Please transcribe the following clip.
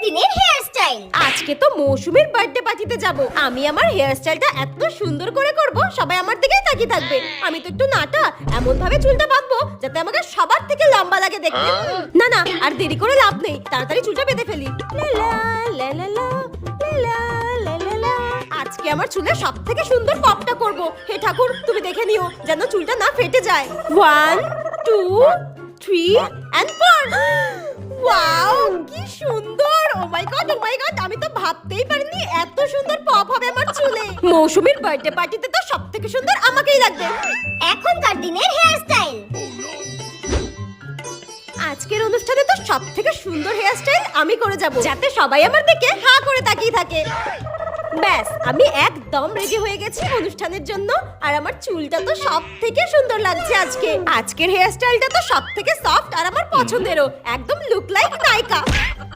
দিনের hair style. আজকে তো মৌসুমীর বার্থডে পার্টিতে যাব। আমি আমার হেয়ার স্টাইলটা এত সুন্দর করে করব, সবাই আমার দিকেই তাকিয়ে থাকবে। আমি তো একটু নাটা, এমন ভাবে চুলটা বাঁধবো যাতে আমাকে সবার থেকে লম্বা লাগে দেখতে। না না, আর দেরি করে লাভ নেই, তাড়াতাড়ি চুলটা বেঁধে ফেলি। লা লা লা লা লা লা লা লা লা। আজকে আমার চুলে সব থেকে সুন্দর পপটা করব। হে ঠাকুর, তুমি দেখে নিও যেন চুলটা না ফেটে যায়। 1 2 3 and 4। ওয়াও, কি সুন্দর! ও মাই গড, ও মাই গড, আমি তো ভাবতেই পারিনি এত সুন্দর পপ হবে আমার চুলে। মৌসুমীর বার্থডে পার্টিতে তো সবথেকে সুন্দর আমাকেই লাগবে। এখনকার দিনের হেয়ার স্টাইল। আজকের অনুষ্ঠানে তো সবথেকে সুন্দর হেয়ার স্টাইল আমি করে যাব, যাতে সবাই আমার দিকে হা করে তাকিয়ে থাকে। ব্যাস, আমি একদম রেডি হয়ে গেছি অনুষ্ঠানের জন্য। আর আমার চুলটা তো সবথেকে সুন্দর লাগছে আজকে। আজকের হেয়ার স্টাইলটা তো সবথেকে সফট আর আমার পছন্দেরও, একদম লুক লাইক নায়িকা।